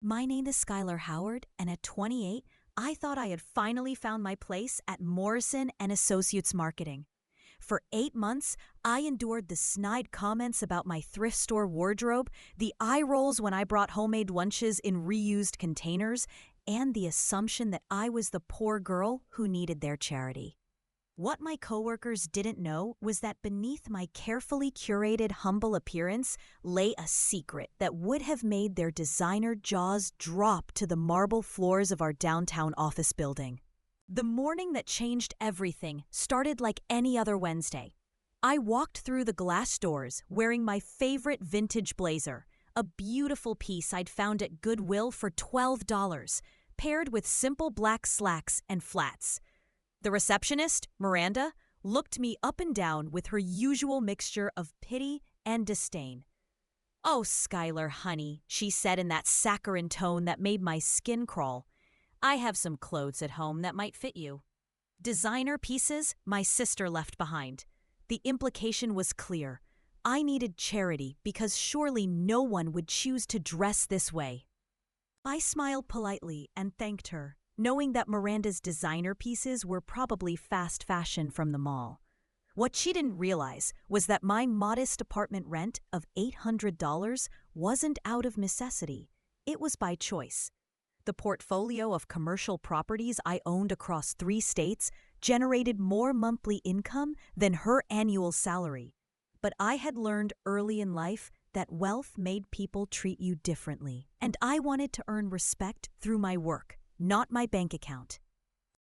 My name is Skylar Howard, and at 28, I thought I had finally found my place at Morrison and Associates Marketing. For 8 months, I endured the snide comments about my thrift store wardrobe, the eye rolls when I brought homemade lunches in reused containers, and the assumption that I was the poor girl who needed their charity. What my coworkers didn't know was that beneath my carefully curated humble appearance lay a secret that would have made their designer jaws drop to the marble floors of our downtown office building. The morning that changed everything started like any other Wednesday. I walked through the glass doors wearing my favorite vintage blazer, a beautiful piece I'd found at Goodwill for $12, paired with simple black slacks and flats. The receptionist, Miranda, looked me up and down with her usual mixture of pity and disdain. "Oh, Skylar, honey," she said in that saccharine tone that made my skin crawl. "I have some clothes at home that might fit you." Designer pieces my sister left behind. The implication was clear. I needed charity because surely no one would choose to dress this way. I smiled politely and thanked her, knowing that Miranda's designer pieces were probably fast fashion from the mall. What she didn't realize was that my modest apartment rent of $800 wasn't out of necessity. It was by choice. The portfolio of commercial properties I owned across 3 states generated more monthly income than her annual salary. But I had learned early in life that wealth made people treat you differently, and I wanted to earn respect through my work, not my bank account.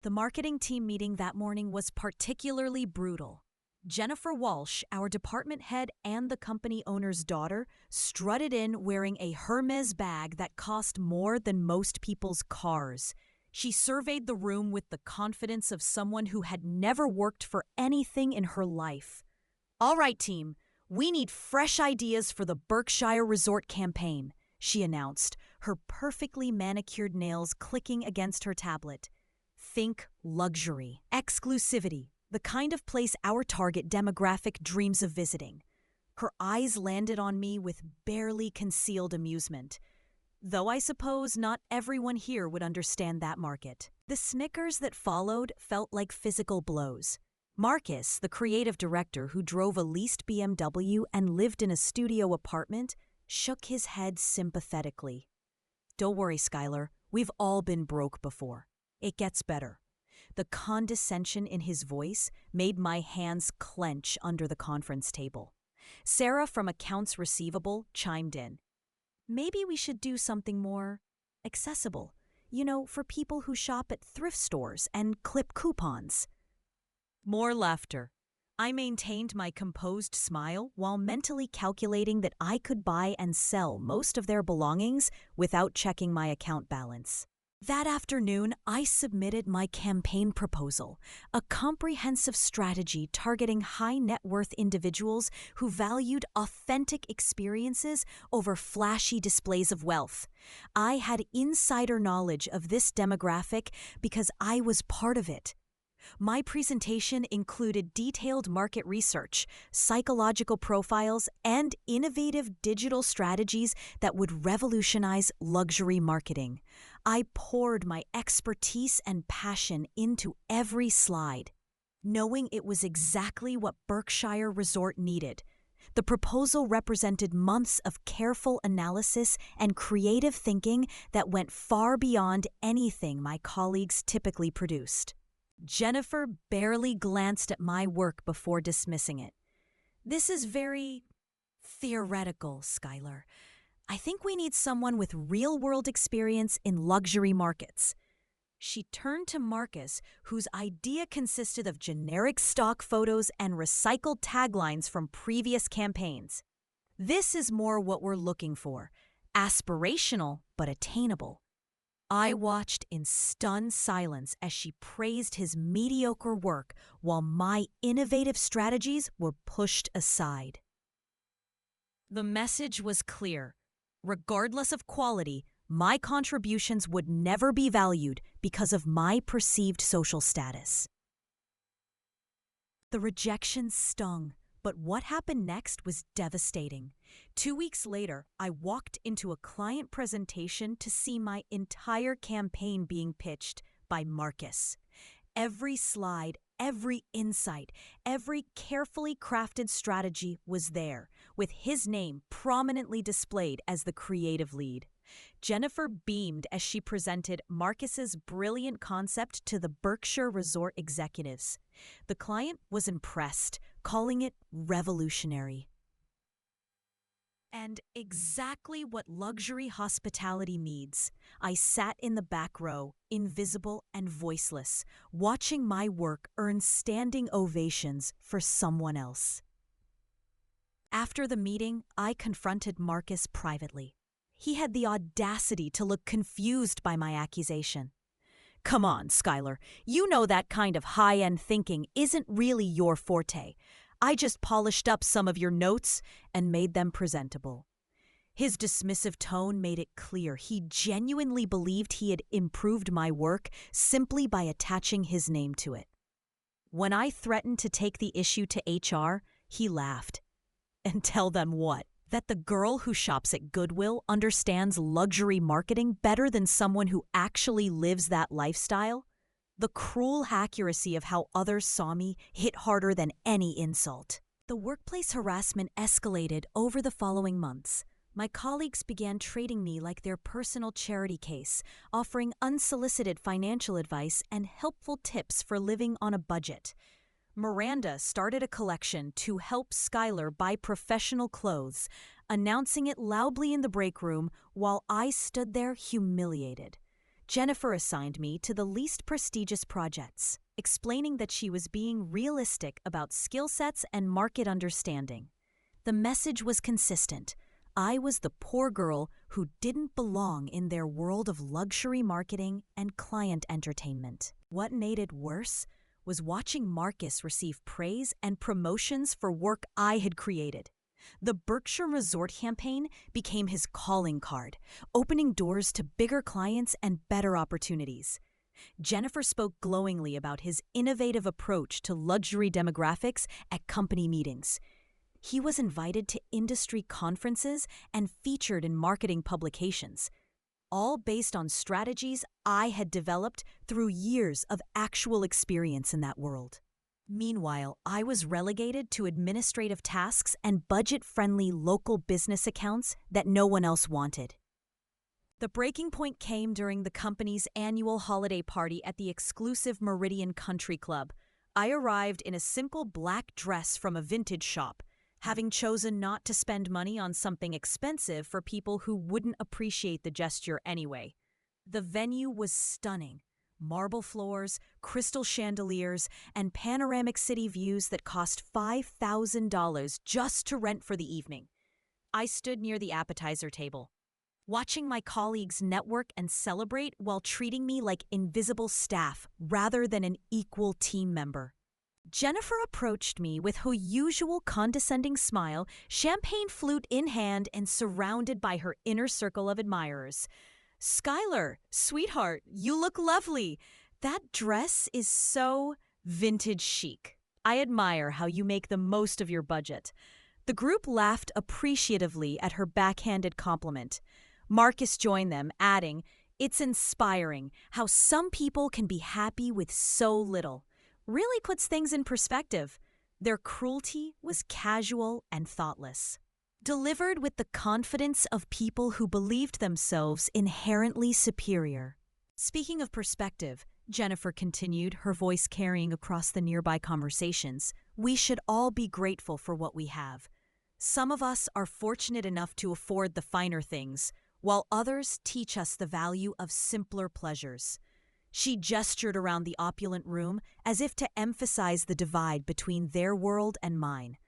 The marketing team meeting that morning was particularly brutal. Jennifer Walsh, our department head and the company owner's daughter, strutted in wearing a Hermes bag that cost more than most people's cars. She surveyed the room with the confidence of someone who had never worked for anything in her life. "All right, team, we need fresh ideas for the Berkshire Resort campaign," she announced, her perfectly manicured nails clicking against her tablet. "Think luxury, exclusivity, the kind of place our target demographic dreams of visiting." Her eyes landed on me with barely concealed amusement. Though I suppose not everyone here would understand that market. The snickers that followed felt like physical blows. Marcus, the creative director who drove a leased BMW and lived in a studio apartment, shook his head sympathetically. "Don't worry, Skylar. We've all been broke before. It gets better." The condescension in his voice made my hands clench under the conference table. Sarah from Accounts Receivable chimed in. "Maybe we should do something more accessible, for people who shop at thrift stores and clip coupons." More laughter. I maintained my composed smile while mentally calculating that I could buy and sell most of their belongings without checking my account balance. That afternoon, I submitted my campaign proposal, a comprehensive strategy targeting high-net-worth individuals who valued authentic experiences over flashy displays of wealth. I had insider knowledge of this demographic because I was part of it. My presentation included detailed market research, psychological profiles, and innovative digital strategies that would revolutionize luxury marketing. I poured my expertise and passion into every slide, knowing it was exactly what Berkshire Resort needed. The proposal represented months of careful analysis and creative thinking that went far beyond anything my colleagues typically produced. Jennifer barely glanced at my work before dismissing it. "This is very theoretical, Skylar. I think we need someone with real-world experience in luxury markets." She turned to Marcus, whose idea consisted of generic stock photos and recycled taglines from previous campaigns. "This is more what we're looking for. Aspirational, but attainable." I watched in stunned silence as she praised his mediocre work while my innovative strategies were pushed aside. The message was clear. Regardless of quality, my contributions would never be valued because of my perceived social status. The rejection stung, But what happened next was devastating. 2 weeks later, I walked into a client presentation to see my entire campaign being pitched by Marcus. Every slide, every insight, every carefully crafted strategy was there, with his name prominently displayed as the creative lead. Jennifer beamed as she presented Marcus's brilliant concept to the Berkshire Resort executives. The client was impressed, calling it revolutionary. And exactly what luxury hospitality needs. I sat in the back row, invisible and voiceless, watching my work earn standing ovations for someone else. After the meeting, I confronted Marcus privately. He had the audacity to look confused by my accusation. Come on, Skylar, you know that kind of high-end thinking isn't really your forte. I just polished up some of your notes and made them presentable. His dismissive tone made it clear he genuinely believed he had improved my work simply by attaching his name to it. When I threatened to take the issue to HR, he laughed. And tell them what? That the girl who shops at Goodwill understands luxury marketing better than someone who actually lives that lifestyle? The cruel accuracy of how others saw me hit harder than any insult. The workplace harassment escalated over the following months. My colleagues began treating me like their personal charity case, offering unsolicited financial advice and helpful tips for living on a budget. Miranda started a collection to help Skylar buy professional clothes, announcing it loudly in the break room while I stood there humiliated. Jennifer assigned me to the least prestigious projects, explaining that she was being realistic about skill sets and market understanding. The message was consistent. I was the poor girl who didn't belong in their world of luxury marketing and client entertainment. What made it worse was watching Marcus receive praise and promotions for work I had created. The Berkshire Resort campaign became his calling card, opening doors to bigger clients and better opportunities. Jennifer spoke glowingly about his innovative approach to luxury demographics at company meetings. He was invited to industry conferences and featured in marketing publications, all based on strategies I had developed through years of actual experience in that world. Meanwhile, I was relegated to administrative tasks and budget-friendly local business accounts that no one else wanted. The breaking point came during the company's annual holiday party at the exclusive Meridian Country Club. I arrived in a simple black dress from a vintage shop, having chosen not to spend money on something expensive for people who wouldn't appreciate the gesture anyway. The venue was stunning. Marble floors, crystal chandeliers, and panoramic city views that cost $5,000 just to rent for the evening. I stood near the appetizer table, watching my colleagues network and celebrate while treating me like invisible staff rather than an equal team member. Jennifer approached me with her usual condescending smile, champagne flute in hand and surrounded by her inner circle of admirers. Skylar, sweetheart, you look lovely. That dress is so vintage chic. I admire how you make the most of your budget. The group laughed appreciatively at her backhanded compliment. Marcus joined them, adding, "It's inspiring how some people can be happy with so little. Really puts things in perspective." Their cruelty was casual and thoughtless, delivered with the confidence of people who believed themselves inherently superior. Speaking of perspective, Jennifer continued, her voice carrying across the nearby conversations, we should all be grateful for what we have. Some of us are fortunate enough to afford the finer things, while others teach us the value of simpler pleasures. She gestured around the opulent room as if to emphasize the divide between their world and mine.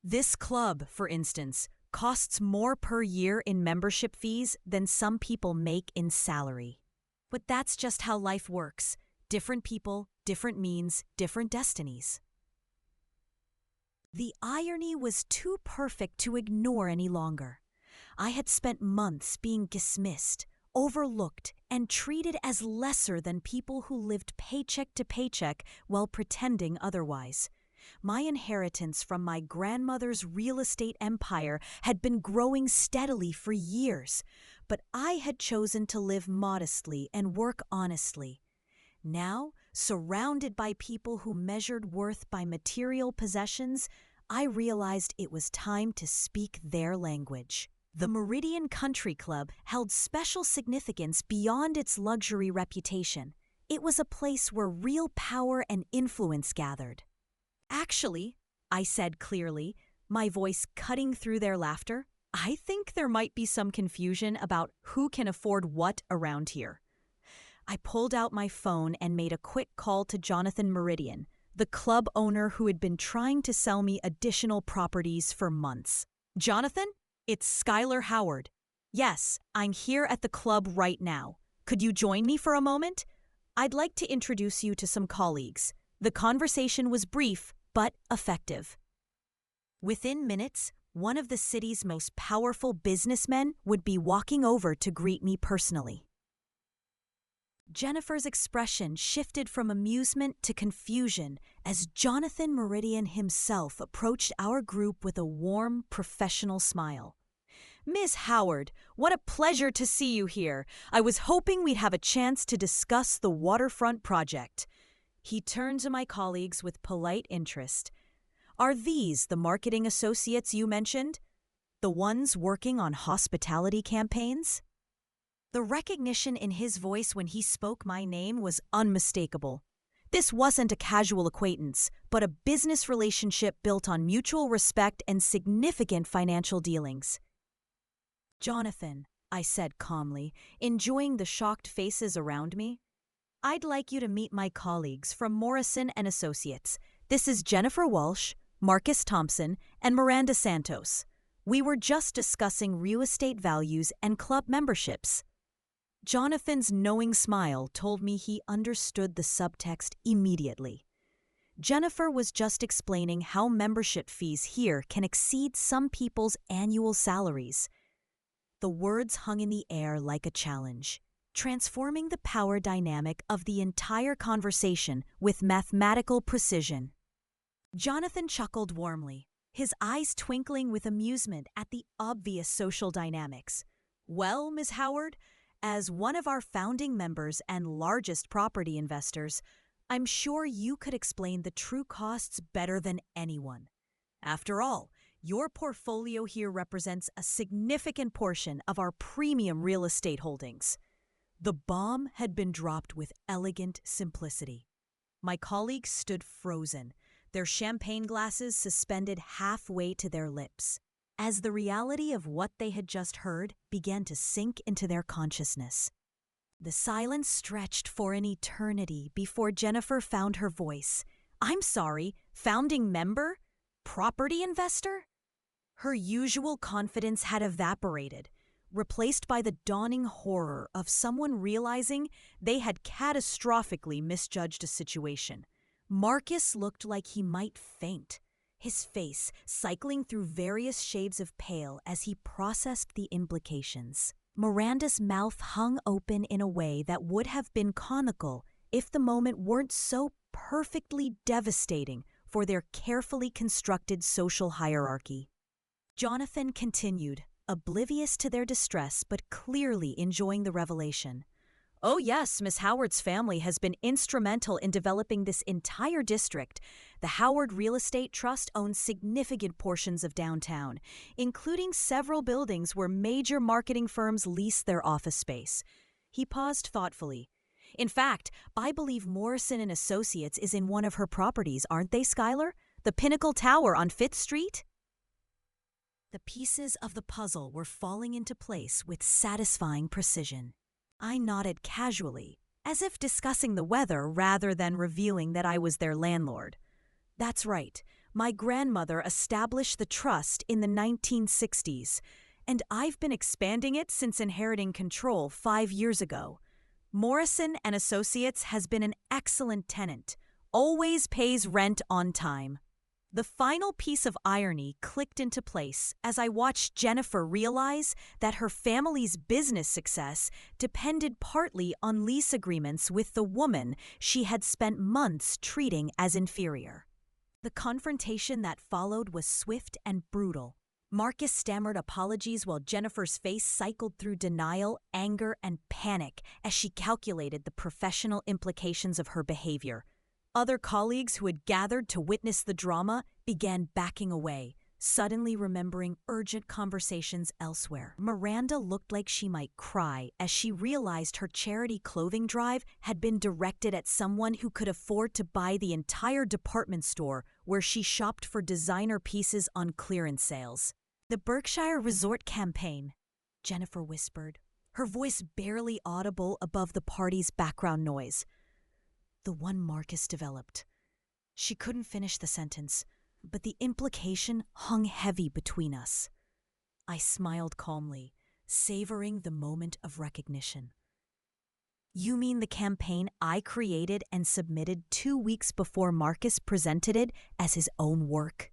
This club, for instance, costs more per year in membership fees than some people make in salary. But that's just how life works. Different people, different means, different destinies. The irony was too perfect to ignore any longer. I had spent months being dismissed, overlooked, and treated as lesser than people who lived paycheck to paycheck while pretending otherwise. My inheritance from my grandmother's real estate empire had been growing steadily for years, but I had chosen to live modestly and work honestly. Now, surrounded by people who measured worth by material possessions, I realized it was time to speak their language. The Meridian Country Club held special significance beyond its luxury reputation. It was a place where real power and influence gathered. Actually, I said clearly, my voice cutting through their laughter, I think there might be some confusion about who can afford what around here. I pulled out my phone and made a quick call to Jonathan Meridian, the club owner who had been trying to sell me additional properties for months. Jonathan, it's Skylar Howard. Yes, I'm here at the club right now. Could you join me for a moment? I'd like to introduce you to some colleagues. The conversation was brief, but effective. Within minutes, one of the city's most powerful businessmen would be walking over to greet me personally. Jennifer's expression shifted from amusement to confusion as Jonathan Meridian himself approached our group with a warm, professional smile. Miss Howard, what a pleasure to see you here. I was hoping we'd have a chance to discuss the waterfront project. He turned to my colleagues with polite interest. Are these the marketing associates you mentioned? The ones working on hospitality campaigns? The recognition in his voice when he spoke my name was unmistakable. This wasn't a casual acquaintance, but a business relationship built on mutual respect and significant financial dealings. Jonathan, I said calmly, enjoying the shocked faces around me, I'd like you to meet my colleagues from Morrison & Associates. This is Jennifer Walsh, Marcus Thompson, and Miranda Santos. We were just discussing real estate values and club memberships. Jonathan's knowing smile told me he understood the subtext immediately. Jennifer was just explaining how membership fees here can exceed some people's annual salaries. The words hung in the air like a challenge, transforming the power dynamic of the entire conversation with mathematical precision. Jonathan chuckled warmly, his eyes twinkling with amusement at the obvious social dynamics. Well, Ms. Howard, as one of our founding members and largest property investors, I'm sure you could explain the true costs better than anyone. After all, your portfolio here represents a significant portion of our premium real estate holdings. The bomb had been dropped with elegant simplicity. My colleagues stood frozen, their champagne glasses suspended halfway to their lips, as the reality of what they had just heard began to sink into their consciousness. The silence stretched for an eternity before Jennifer found her voice. I'm sorry, founding member? Property investor? Her usual confidence had evaporated, replaced by the dawning horror of someone realizing they had catastrophically misjudged a situation. Marcus looked like he might faint, his face cycling through various shades of pale as he processed the implications. Miranda's mouth hung open in a way that would have been comical if the moment weren't so perfectly devastating for their carefully constructed social hierarchy. Jonathan continued, oblivious to their distress but clearly enjoying the revelation. Oh yes, Miss Howard's family has been instrumental in developing this entire district. The Howard Real Estate Trust owns significant portions of downtown, including several buildings where major marketing firms lease their office space. He paused thoughtfully. In fact, I believe Morrison & Associates is in one of her properties, aren't they, Skylar? The Pinnacle Tower on 5th Street? The pieces of the puzzle were falling into place with satisfying precision. I nodded casually, as if discussing the weather rather than revealing that I was their landlord. That's right, my grandmother established the trust in the 1960s, and I've been expanding it since inheriting control 5 years ago. Morrison & Associates has been an excellent tenant, always pays rent on time. The final piece of irony clicked into place as I watched Jennifer realize that her family's business success depended partly on lease agreements with the woman she had spent months treating as inferior. The confrontation that followed was swift and brutal. Marcus stammered apologies while Jennifer's face cycled through denial, anger, and panic as she calculated the professional implications of her behavior. Other colleagues who had gathered to witness the drama began backing away, suddenly remembering urgent conversations elsewhere. Miranda looked like she might cry as she realized her charity clothing drive had been directed at someone who could afford to buy the entire department store where she shopped for designer pieces on clearance sales. "The Berkshire Resort campaign," Jennifer whispered, her voice barely audible above the party's background noise. "The one Marcus developed." She couldn't finish the sentence, but the implication hung heavy between us. I smiled calmly, savoring the moment of recognition. "You mean the campaign I created and submitted 2 weeks before Marcus presented it as his own work?"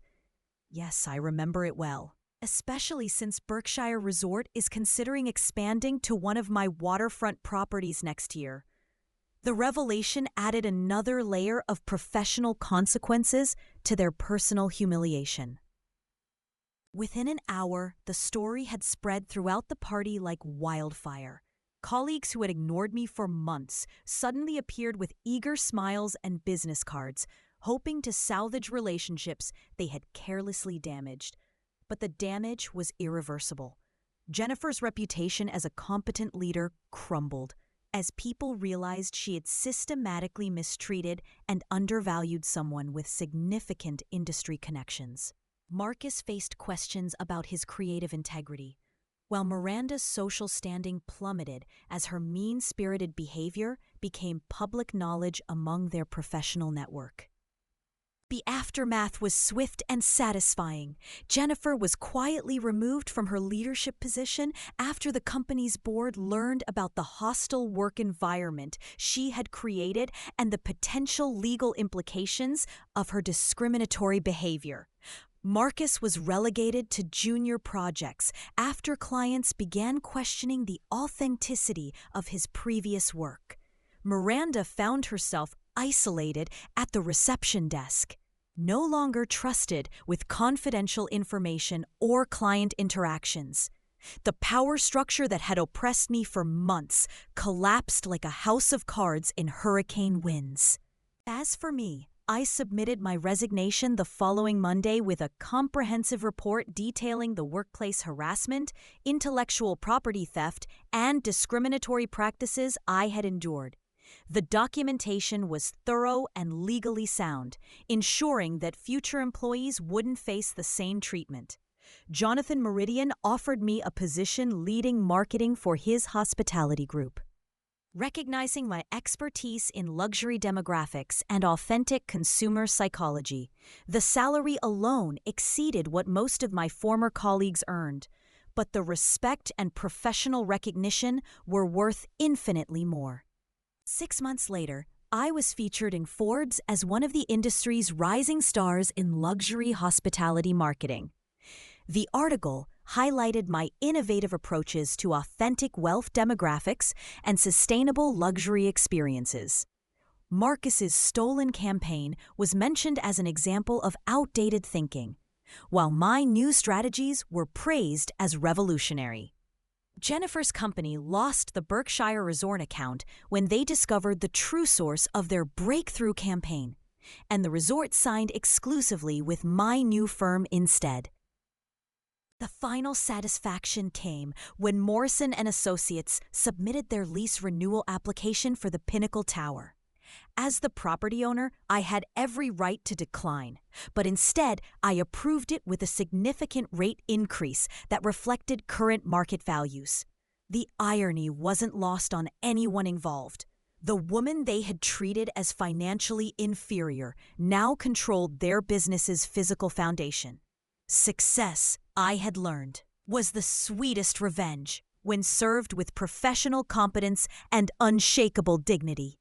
"Yes, I remember it well. Especially since Berkshire Resort is considering expanding to one of my waterfront properties next year." The revelation added another layer of professional consequences to their personal humiliation. Within an hour, the story had spread throughout the party like wildfire. Colleagues who had ignored me for months suddenly appeared with eager smiles and business cards, hoping to salvage relationships they had carelessly damaged. But the damage was irreversible. Jennifer's reputation as a competent leader crumbled as people realized she had systematically mistreated and undervalued someone with significant industry connections. Marcus faced questions about his creative integrity, while Miranda's social standing plummeted as her mean-spirited behavior became public knowledge among their professional network. The aftermath was swift and satisfying. Jennifer was quietly removed from her leadership position after the company's board learned about the hostile work environment she had created and the potential legal implications of her discriminatory behavior. Marcus was relegated to junior projects after clients began questioning the authenticity of his previous work. Miranda found herself isolated at the reception desk, no longer trusted with confidential information or client interactions. The power structure that had oppressed me for months collapsed like a house of cards in hurricane winds. As for me, I submitted my resignation the following Monday with a comprehensive report detailing the workplace harassment, intellectual property theft, and discriminatory practices I had endured. The documentation was thorough and legally sound, ensuring that future employees wouldn't face the same treatment. Jonathan Meridian offered me a position leading marketing for his hospitality group. Recognizing my expertise in luxury demographics and authentic consumer psychology, the salary alone exceeded what most of my former colleagues earned, but the respect and professional recognition were worth infinitely more. 6 months later, I was featured in Forbes as one of the industry's rising stars in luxury hospitality marketing. The article highlighted my innovative approaches to authentic wealth demographics and sustainable luxury experiences. Marcus's stolen campaign was mentioned as an example of outdated thinking, while my new strategies were praised as revolutionary. Jennifer's company lost the Berkshire Resort account when they discovered the true source of their breakthrough campaign, and the resort signed exclusively with my new firm instead. The final satisfaction came when Morrison & Associates submitted their lease renewal application for the Pinnacle Tower. As the property owner, I had every right to decline, but instead I approved it with a significant rate increase that reflected current market values. The irony wasn't lost on anyone involved. The woman they had treated as financially inferior now controlled their business's physical foundation. Success, I had learned, was the sweetest revenge when served with professional competence and unshakable dignity.